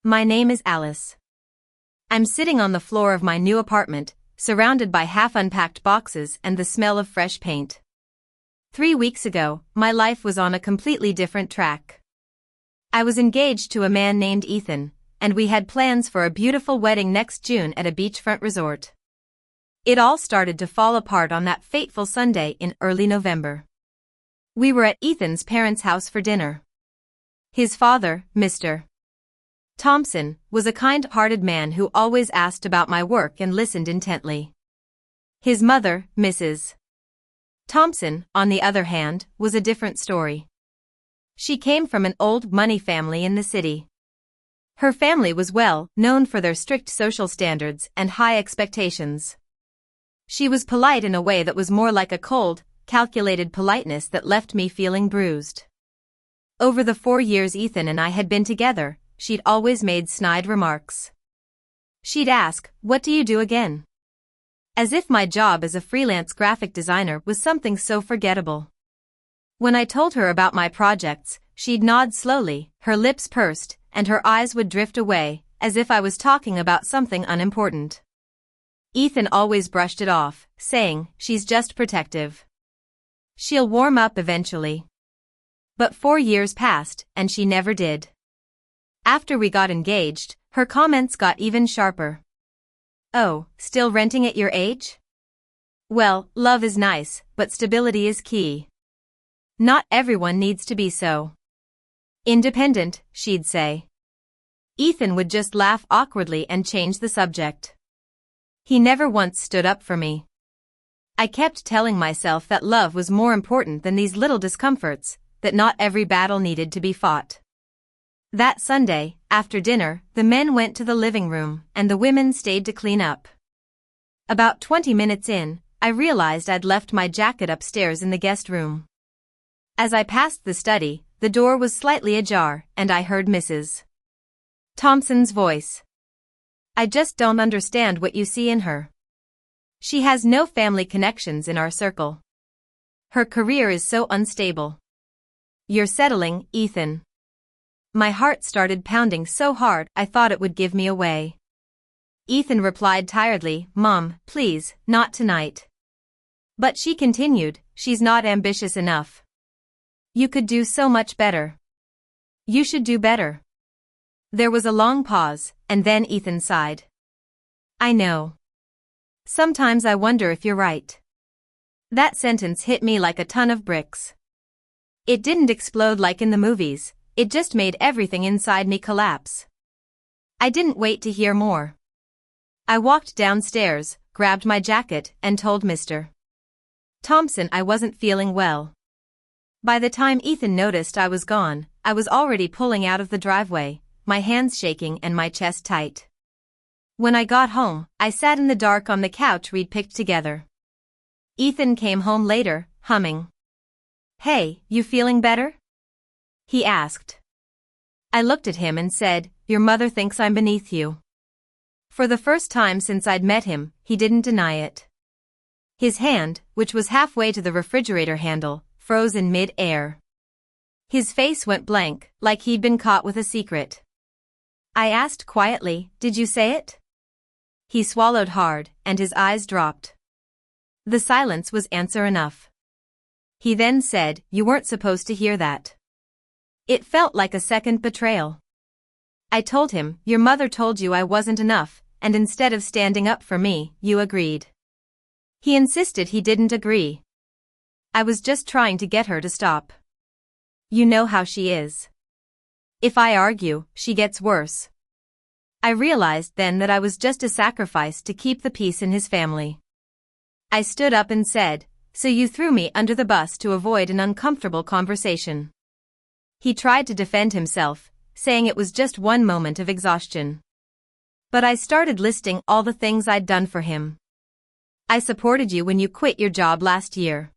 My name is Alice. I'm sitting on the floor of my new apartment, surrounded by half-unpacked boxes and the smell of fresh paint. 3 weeks ago, my life was on a completely different track. I was engaged to a man named Ethan, and we had plans for a beautiful wedding next June at a beachfront resort. It all started to fall apart on that fateful Sunday in early November. We were at Ethan's parents' house for dinner. His father, Mr. Thompson, was a kind-hearted man who always asked about my work and listened intently. His mother, Mrs. Thompson, on the other hand, was a different story. She came from an old money family in the city. Her family was well known for their strict social standards and high expectations. She was polite in a way that was more like a cold, calculated politeness that left me feeling bruised. Over the 4 years Ethan and I had been together, she'd always made snide remarks. She'd ask, "What do you do again?" As if my job as a freelance graphic designer was something so forgettable. When I told her about my projects, she'd nod slowly, her lips pursed, and her eyes would drift away, as if I was talking about something unimportant. Ethan always brushed it off, saying, "She's just protective. She'll warm up eventually." But 4 years passed, and she never did. After we got engaged, her comments got even sharper. "Oh, still renting at your age? Well, love is nice, but stability is key. Not everyone needs to be so independent," she'd say. Ethan would just laugh awkwardly and change the subject. He never once stood up for me. I kept telling myself that love was more important than these little discomforts, that not every battle needed to be fought. That Sunday, after dinner, the men went to the living room and the women stayed to clean up. About 20 minutes in, I realized I'd left my jacket upstairs in the guest room. As I passed the study, the door was slightly ajar and I heard Mrs. Thompson's voice. "I just don't understand what you see in her. She has no family connections in our circle. Her career is so unstable. You're settling, Ethan." My heart started pounding so hard I thought it would give me away. Ethan replied tiredly, "Mom, please, not tonight." But she continued, "She's not ambitious enough. You could do so much better. You should do better." There was a long pause, and then Ethan sighed. "I know. Sometimes I wonder if you're right." That sentence hit me like a ton of bricks. It didn't explode like in the movies, it just made everything inside me collapse. I didn't wait to hear more. I walked downstairs, grabbed my jacket, and told Mr. Thompson I wasn't feeling well. By the time Ethan noticed I was gone, I was already pulling out of the driveway, my hands shaking and my chest tight. When I got home, I sat in the dark on the couch we'd picked together. Ethan came home later, humming. "Hey, you feeling better?" he asked. I looked at him and said, "Your mother thinks I'm beneath you." For the first time since I'd met him, he didn't deny it. His hand, which was halfway to the refrigerator handle, froze in mid-air. His face went blank, like he'd been caught with a secret. I asked quietly, "Did you say it?" He swallowed hard, and his eyes dropped. The silence was answer enough. He then said, "You weren't supposed to hear that." It felt like a second betrayal. I told him, "Your mother told you I wasn't enough, and instead of standing up for me, you agreed." He insisted he didn't agree. "I was just trying to get her to stop. You know how she is. If I argue, she gets worse." I realized then that I was just a sacrifice to keep the peace in his family. I stood up and said, "So you threw me under the bus to avoid an uncomfortable conversation." He tried to defend himself, saying it was just one moment of exhaustion. But I started listing all the things I'd done for him. "I supported you when you quit your job last year.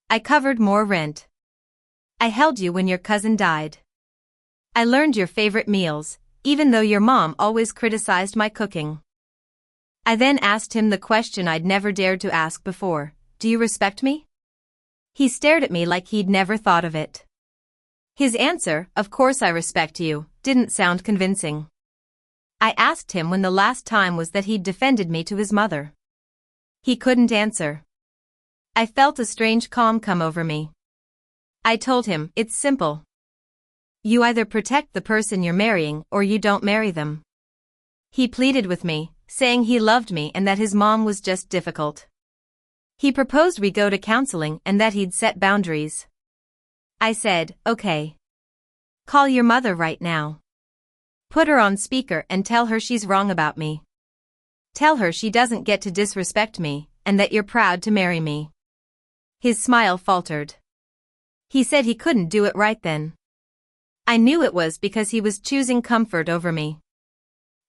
I covered more rent. I held you when your cousin died. I learned your favorite meals, even though your mom always criticized my cooking." I then asked him the question I'd never dared to ask before, "Do you respect me?" He stared at me like he'd never thought of it. His answer, "Of course I respect you," didn't sound convincing. I asked him when the last time was that he'd defended me to his mother. He couldn't answer. I felt a strange calm come over me. I told him, it's simple. You either protect the person you're marrying or you don't marry them. He pleaded with me, saying he loved me and that his mom was just difficult. He proposed we go to counseling and that he'd set boundaries. I said, okay. Call your mother right now. Put her on speaker and tell her she's wrong about me. Tell her she doesn't get to disrespect me, and that you're proud to marry me. His smile faltered. He said he couldn't do it right then. I knew it was because he was choosing comfort over me.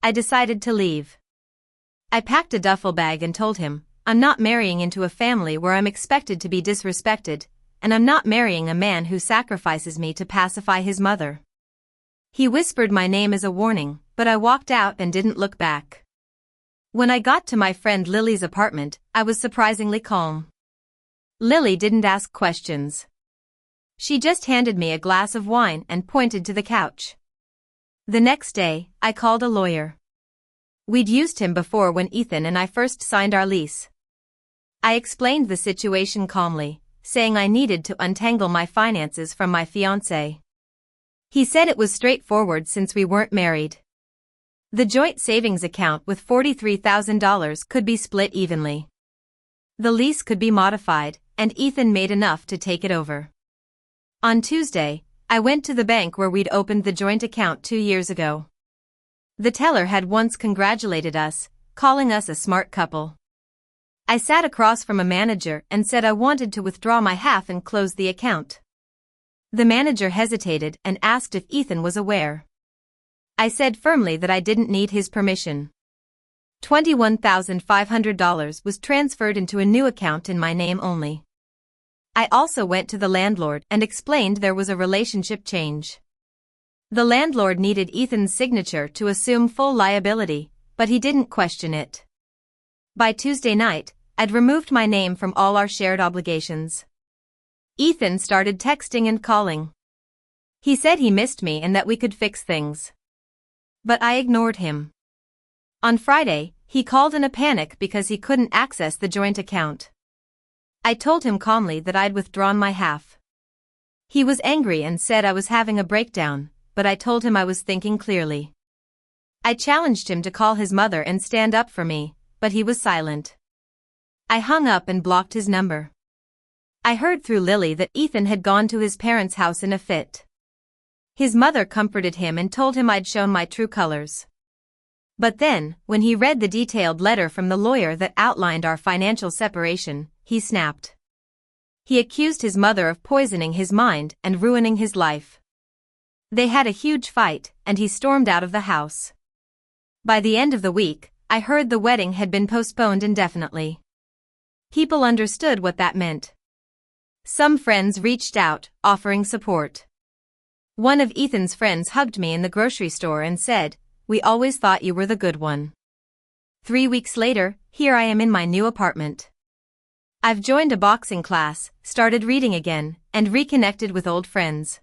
I decided to leave. I packed a duffel bag and told him, I'm not marrying into a family where I'm expected to be disrespected, and I'm not marrying a man who sacrifices me to pacify his mother. He whispered my name as a warning, but I walked out and didn't look back. When I got to my friend Lily's apartment, I was surprisingly calm. Lily didn't ask questions. She just handed me a glass of wine and pointed to the couch. The next day, I called a lawyer. We'd used him before when Ethan and I first signed our lease. I explained the situation calmly, saying I needed to untangle my finances from my fiancé. He said it was straightforward since we weren't married. The joint savings account with $43,000 could be split evenly. The lease could be modified, and Ethan made enough to take it over. On Tuesday, I went to the bank where we'd opened the joint account 2 years ago. The teller had once congratulated us, calling us a smart couple. I sat across from a manager and said I wanted to withdraw my half and close the account. The manager hesitated and asked if Ethan was aware. I said firmly that I didn't need his permission. $21,500 was transferred into a new account in my name only. I also went to the landlord and explained there was a relationship change. The landlord needed Ethan's signature to assume full liability, but he didn't question it. By Tuesday night, I'd removed my name from all our shared obligations. Ethan started texting and calling. He said he missed me and that we could fix things. But I ignored him. On Friday, he called in a panic because he couldn't access the joint account. I told him calmly that I'd withdrawn my half. He was angry and said I was having a breakdown, but I told him I was thinking clearly. I challenged him to call his mother and stand up for me, but he was silent. I hung up and blocked his number. I heard through Lily that Ethan had gone to his parents' house in a fit. His mother comforted him and told him I'd shown my true colors. But then, when he read the detailed letter from the lawyer that outlined our financial separation, he snapped. He accused his mother of poisoning his mind and ruining his life. They had a huge fight, and he stormed out of the house. By the end of the week, I heard the wedding had been postponed indefinitely. People understood what that meant. Some friends reached out, offering support. One of Ethan's friends hugged me in the grocery store and said, "We always thought you were the good one." 3 weeks later, here I am in my new apartment. I've joined a boxing class, started reading again, and reconnected with old friends.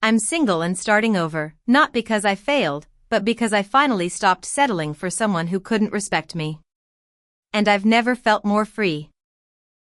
I'm single and starting over, not because I failed, but because I finally stopped settling for someone who couldn't respect me. And I've never felt more free.